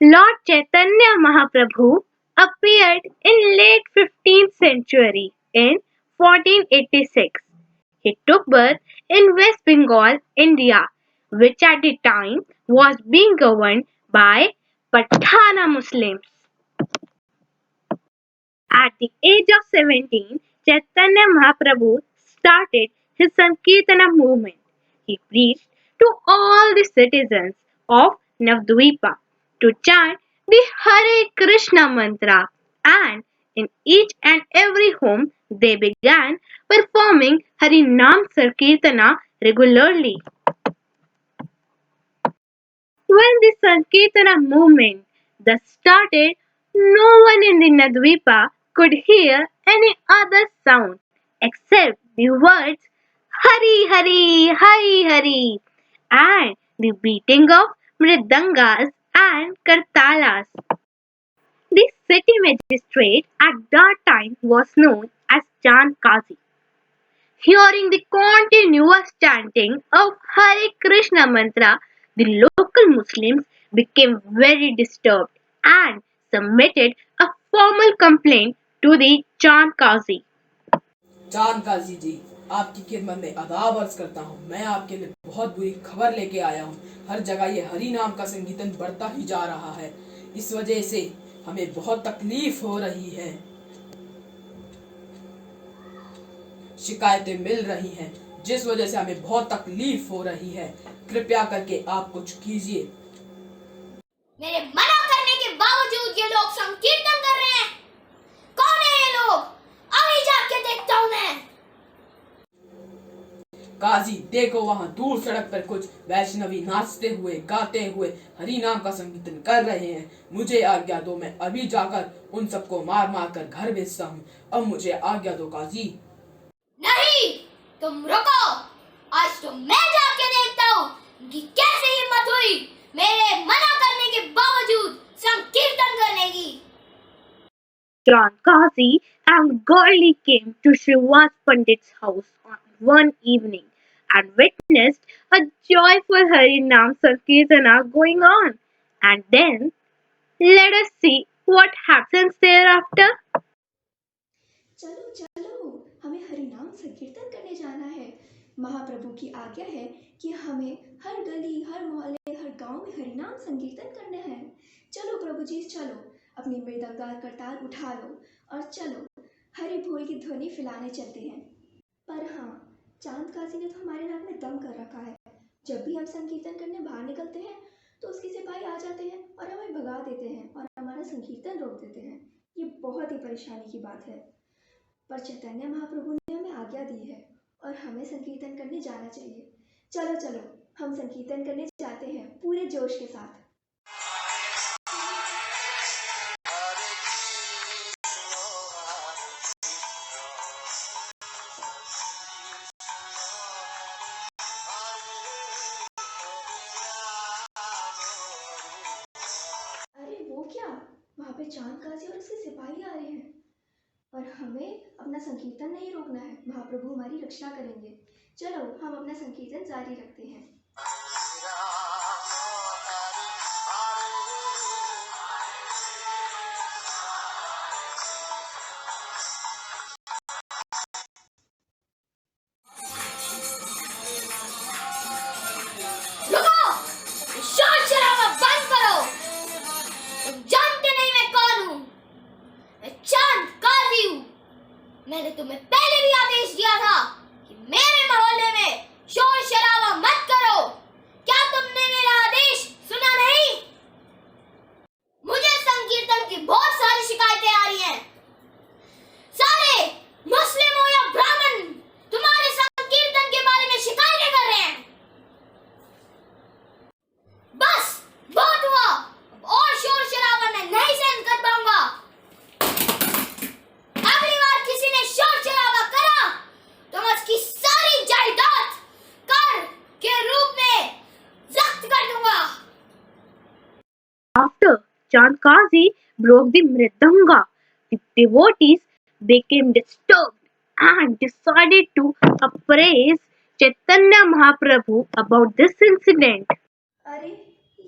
Lord Chaitanya Mahaprabhu appeared in late 15th century in 1486. He took birth in West Bengal, India, which at the time was being governed by Pathana Muslims. At the age of 17, Chaitanya Mahaprabhu started his Sankirtana movement. He preached to all the citizens of Navdvipa to chant the Hare Krishna mantra, and in each and every home they began performing Harinam Sankirtana regularly. When the Sankirtana movement thus started, no one in the Nadvipa could hear any other sound except the words Hari Hari Hari Hari and the beating of mridangas and kartalas. The city magistrate at that time was known as Chand Kazi. Hearing the continuous chanting of Hare Krishna mantra, the local Muslims became very disturbed and submitted a formal complaint to the Chand Kazi. चांद काजी जी, आपकी खिदमत में आदाब अर्ज करता हूँ। मैं आपके लिए बहुत बुरी खबर लेके आया हूँ। हर जगह ये हरि नाम का संकीर्तन बढ़ता ही जा रहा है। इस वजह से हमें बहुत तकलीफ हो रही है, शिकायतें मिल रही हैं, जिस वजह से हमें बहुत तकलीफ हो रही है। कृपया करके आप कुछ कीजिए। मेरे मना करने के बावजूद ये लोग संकीर्तन कर रहे हैं। कौन है ये लोग? अभी जाके देखता हूँ मैं। काजी देखो, वहाँ दूर सड़क पर कुछ वैष्णवी नाचते हुए गाते हुए हरि नाम का संकीर्तन कर रहे हैं। मुझे आज्ञा दो, मैं अभी जाकर उन सबको मार मार कर घर भेजता हूँ। अब मुझे आज्ञा दो काजी। नहीं, तुम रुको। आज तो मैं जाके देखता हूँ कि कैसे हिम्मत हुई मेरे मना करने के बावजूद संकीर्तन करने की। Chand Kazi and Gauli came to Srivas Pandit's house on one evening and witnessed a joyful Harinam Sankirtana going on. And then, let us see what happens thereafter. चलो चलो, हमें हरिनाम संकीर्तन करने जाना है। महाप्रभु की आज्ञा है कि हमें हर गली, हर मोहल्ले, हर गांव में हरिनाम संकीर्तन करना है। चलो प्रभु जी, चलो अपनी मृदंगा करताल उठा लो और चलो हरि बोल की ध्वनि फैलाने चलते हैं। पर हाँ, चांद काजी ने तो हमारे नाक में दम कर रखा है। जब भी हम संकीर्तन करने बाहर निकलते हैं तो उसके सिपाही आ जाते हैं और हमें भगा देते हैं और हमारा संकीर्तन रोक देते हैं। ये बहुत ही परेशानी की बात है, पर चैतन्य महाप्रभु ने हमें आज्ञा दी है और हमें संकीर्तन करने जाना चाहिए। चलो चलो, हम संकीर्तन करने जाते हैं पूरे जोश के साथ। अरे वो क्या, वहाँ पे चांद काजी और उसके सिपाही आ रहे हैं और हमें अपना संकीर्तन नहीं रोकना है। महाप्रभु हमारी रक्षा करेंगे। चलो हम अपना संकीर्तन जारी रखते हैं। रुको, शोर शराबा बंद करो। तुम जानते नहीं मैं कौन हूँ। मैं चांद काजी हूँ। मैंने तुम्हें पहले भी आदेश दिया था कि मेरे मोहल्ले में शोर शराबा मत करो। क्या तुमने मेरा आदेश सुना नहीं? मुझे संकीर्तन की बहुत सारी शिकायतें आ रही हैं। सारे मुस्लिम हो या ब्राह्मण तुम्हारे संकीर्तन के बारे में शिकायतें कर रहे हैं। बस बहुत हुआ, अब और शोर शराबा मैं नहीं सहन कर पाऊंगा। अगली बार किसी ने शोर शराबा करा तो मैं उसकी सारी जायदाद कर के रूप में जब्त कर दूंगा। After Chand Kazi broke the mridanga, the devotees became disturbed and decided to appraise Chaitanya Mahaprabhu about this incident. अरे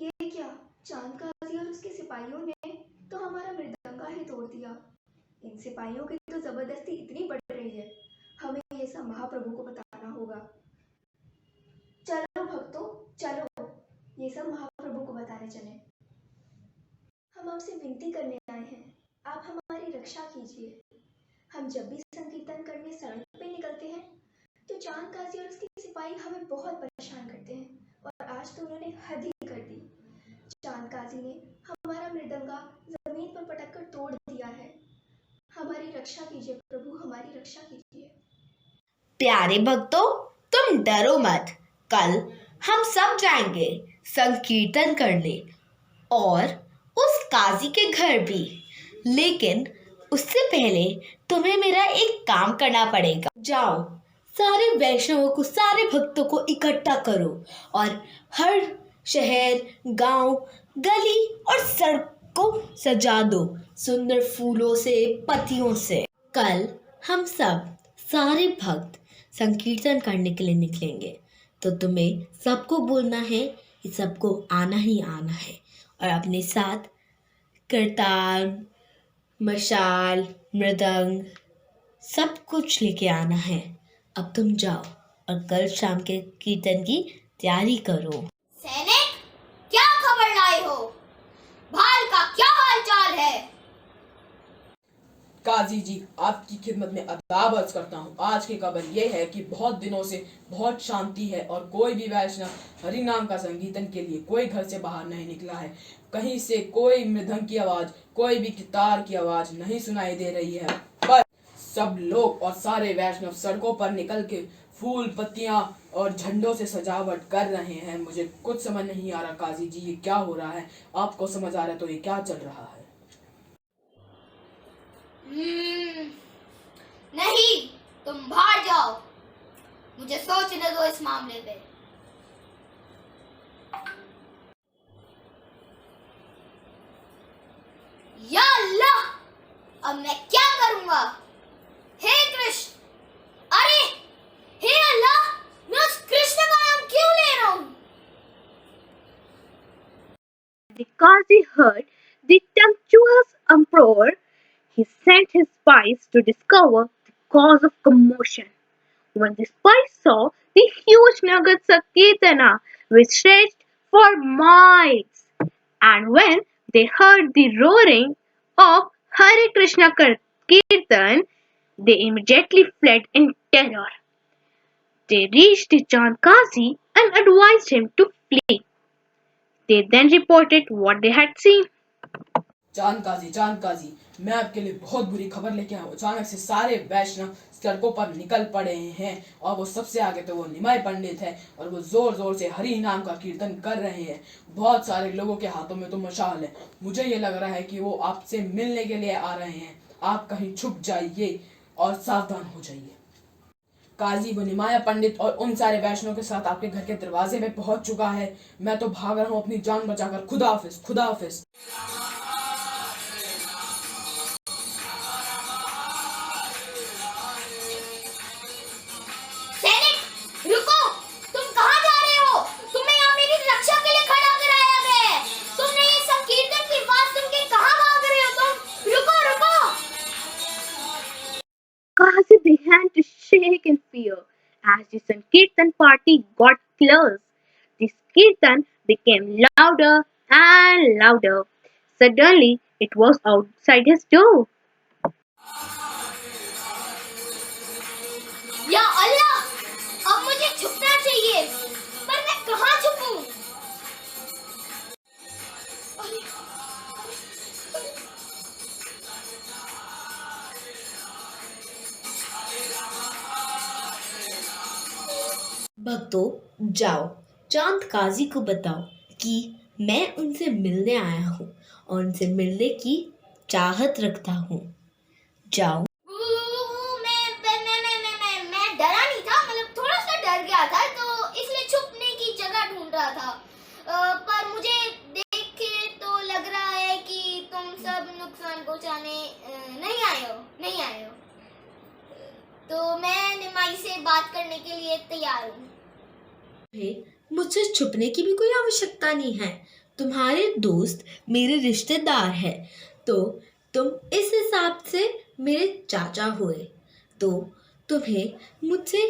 ये क्या, चांद काजी और उसके सिपाहियों ने तो हमारा मृदंगा ही तोड़ दिया। इन सिपाहियों की तो जबरदस्ती इतनी बढ़ रही है, हमें ये सब महाप्रभु को बताना होगा। चलो भक्तों, चलो ये सब महाप्रभु को बताने चले। हम आपसे विनती करने आए हैं, आप हमारी रक्षा कीजिए। हम जब भी संकीर्तन करने सड़क पे निकलते हैं तो चांद काजी और उसके सिपाही हमें बहुत परेशान करते हैं, और आज तो उन्होंने हद ही कर दी। चांद काजी ने हमारा मृदंगा जमीन पर पटक कर तोड़ दिया है। हमारी रक्षा कीजिए प्रभु, हमारी रक्षा कीजिए। प्यारे भक्तों, तुम डरो मत। कल हम सब जाएंगे संकीर्तन करने, और उस काजी के घर भी। लेकिन उससे पहले तुम्हें मेरा एक काम करना पड़ेगा। जाओ, सारे वैष्णवों को, सारे भक्तों को इकट्ठा करो और हर शहर, गांव, गली और सड़क को सजा दो सुंदर फूलों से, पत्तियों से। कल हम सब सारे भक्त संकीर्तन करने के लिए निकलेंगे, तो तुम्हें सबको बोलना है कि सबको आना ही आना है, और अपने साथ करताल, मशाल, मृदंग सब कुछ लेके आना है। अब तुम जाओ और कल शाम के कीर्तन की तैयारी करो। सैनिक, क्या खबर लाए हो? भाल का क्या हाल चाल है? काजी जी, आपकी खिदमत में अदाब अर्ज करता हूँ। आज की खबर यह है कि बहुत दिनों से बहुत शांति है और कोई भी वैष्णव हरि नाम का संकीर्तन के लिए कोई घर से बाहर नहीं निकला है। कहीं से कोई मृदंग की आवाज, कोई भी गिटार की आवाज नहीं सुनाई दे रही है, पर सब लोग और सारे वैष्णव सड़कों पर निकल के फूल, पत्तियां और झंडों से सजावट कर रहे हैं। मुझे कुछ समझ नहीं आ रहा काजी जी, ये क्या हो रहा है? आपको समझ आ रहा है तो ये क्या चल रहा है? नहीं, तुम बाहर जाओ, मुझे सोचने दो इस मामले पे। या अल्लाह, अब मैं क्या करूंगा? हे कृष्ण, अरे हे अल्लाह, मैं उस कृष्ण का नाम क्यों ले रहा हूं? The Qazi heard the tempestuous uproar. He sent his spies to discover the cause of commotion. When the spies saw the huge Nagar Sankirtana, which stretched for miles, and when they heard the roaring of Hare Krishna Kirtan, they immediately fled in terror. They reached the Chand Kazi and advised him to flee. They then reported what they had seen. चांद काजी, मैं आपके लिए बहुत बुरी खबर लेके आया हूँ। अचानक से सारे वैष्णव सड़कों पर निकल पड़े हैं, और वो सबसे आगे तो वो निमाय पंडित है, और वो जोर जोर से हरि नाम का कीर्तन कर रहे हैं। बहुत सारे लोगों के हाथों में तो मशाल है। मुझे ये लग रहा है कि वो आपसे मिलने के लिए आ रहे हैं। आप कहीं छुप जाइए और सावधान हो जाइए। काजी, वो निमाया पंडित और उन सारे वैष्णव के साथ आपके घर के दरवाजे में पहुंच चुका है। मैं तो भाग रहा हूँ अपनी जान बचाकर। खुदा हाफिज, खुदा हाफिज। Kazi began to shake in fear as the Sankirtan party got close. The Kirtan became louder and louder. Suddenly, it was outside his door. या अल्लाह, अब मुझे छुपना चाहिए, पर मैं कहाँ छुपूं? भक्तों, जाओ चांद काजी को बताओ कि मैं उनसे मिलने आया हूँ और उनसे मिलने की चाहत रखता हूँ। जाओ। मैं डरा नहीं था, मतलब थोड़ा सा डर गया था, तो इसलिए छुपने की जगह ढूंढ रहा था। पर मुझे देख के तो लग रहा है कि तुम सब नुकसान पहुंचाने नहीं आए हो। तो मैं निमाई से बात करने के लिए तैयार हूँ। मुझसे छुपने की भी कोई आवश्यकता नहीं है। तुम्हारे दोस्त मेरे रिश्तेदार हैं, तो तुम इस हिसाब से मेरे चाचा हुए, तो तुम्हें मुझसे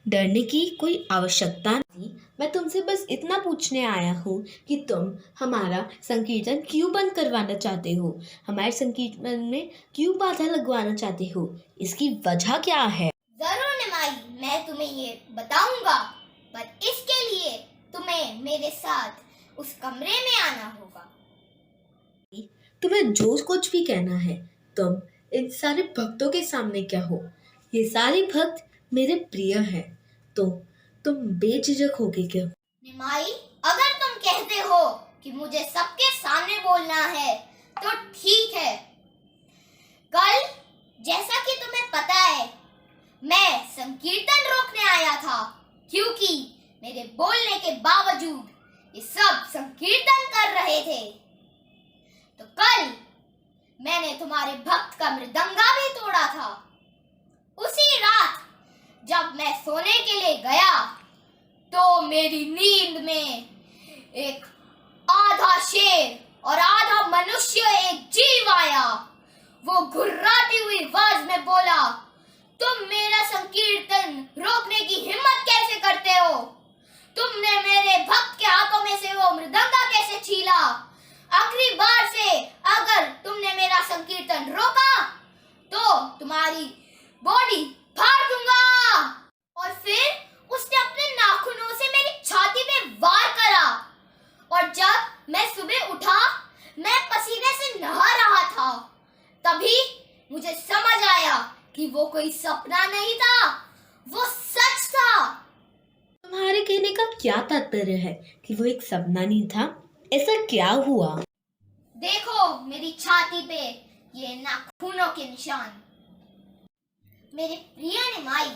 डरने की कोई आवश्यकता नहीं। मैं तुमसे बस इतना पूछने आया हूँ कि तुम हमारा संकीर्तन क्यों बंद करवाना चाहते हो, हमारे संकीर्तन में क्यों बाधा लगवाना चाहते हो, इसकी वजह क्या है? जरूर निमाई, मैं तुम्हें ये बताऊंगा, पर इसके लिए तुम्हें मेरे साथ उस कमरे में आना होगा। तुम्हें जो कुछ भी कहना है, तुम इन सारे भक्तों के सामने क्या हो? ये सारे भक्त मेरे प्रिय हैं, तो तुम बेझिझक होके क्यों? निमाई, अगर तुम कहते हो कि मुझे सबके सामने बोलना है तो ठीक है। कल जैसा कि तुम्हें पता है, मैं संकीर्तन रोकने आया था, क्योंकि मेरे बोलने के बावजूद ये सब संकीर्तन कर रहे थे। तो कल मैंने तुम्हारे भक्त का मृदंगा भी तोड़ा था। उसी रात जब मैं सोने के लिए गया, तो मेरी नींद में एक आधा शेर और आधा मनुष्य एक जीव आया। वो घुर्राती हुई आवाज में बोला, तुम मेरा संकीर्तन रोकने की हिम्मत कैसे करते हो? तुमने मेरे भक्त के हाथों में से वो मृदंगा कैसे छीला? आखिरी बार से अगर तुमने मेरा संकीर्तन रोका तो तुम्हारी बॉडी फाड़ दूंगा। और फिर उसने अपने नाखूनों से मेरी छाती पे वार करा, और जब मैं सुबह उठा, मैं पसीने से नहा रहा था। तभी मुझे समझ आया कि वो कोई सपना नहीं था, वो सच था। तुम्हारे कहने का क्या तात्पर्य है कि वो एक सपना नहीं था? ऐसा क्या हुआ? देखो मेरी छाती पे ये नाखूनों के निशान। मेरे प्रिय निमाई,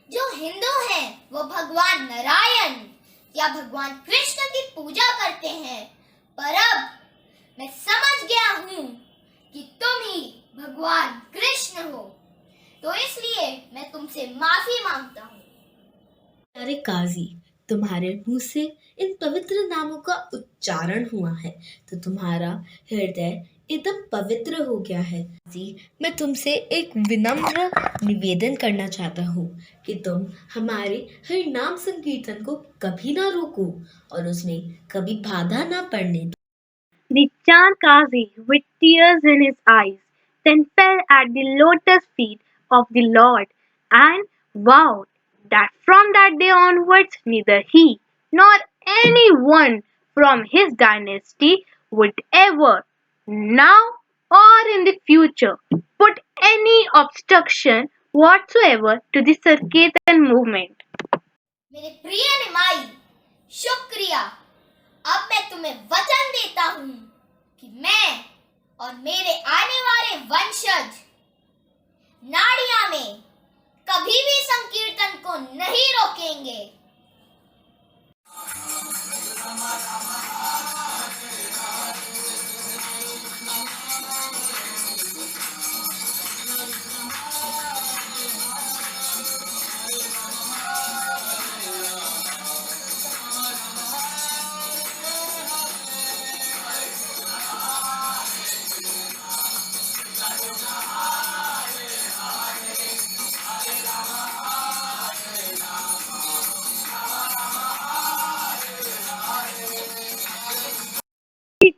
जो हिंदू हैं वो भगवान नारायण या भगवान कृष्ण की पूजा करते हैं, पर अब मैं समझ गया हूँ कि तुम ही भगवान कृष्ण हो, तो इसलिए मैं तुमसे माफी मांगता हूँ। अरे काजी, तुम्हारे मुंह से इन पवित्र नामों का उच्चारण हुआ है तो तुम्हारा हृदय एकदम पवित्र हो गया है। जी, मैं तुमसे एक विनम्र निवेदन करना चाहता हूँ कि तुम हमारे हर नाम संकीर्तन को कभी ना रोको और उसमें कभी बाधा ना पड़ने दो। The Chand Kazi, with tears in his eyes, then fell at the lotus feet of the Lord and vowed that from that day onwards neither he nor anyone from his dynasty would ever, now or in the future, put any obstruction whatsoever to the Sankirtan movement. मेरे प्रिय निमाई, शुक्रिया। अब मैं तुम्हें वचन देता हूँ कि मैं और मेरे आने वाले वंशज नाड़िया में कभी भी संकीर्तन को नहीं रोकेंगे।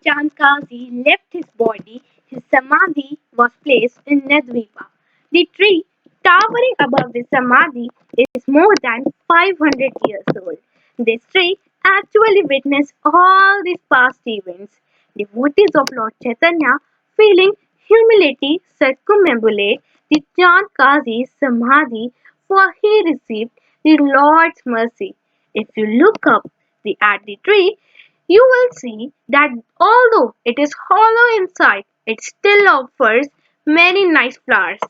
Chand Kazi left his body, his samadhi was placed in Nadvipa. The tree towering above the samadhi is more than 500 years old. This tree actually witnessed all these past events. Devotees of Lord Chaitanya, feeling humility, circumambulate the Chand Kazi's samadhi, for he received the Lord's mercy. If you look up at the tree, you will see that although it is hollow inside, it still offers many nice flowers.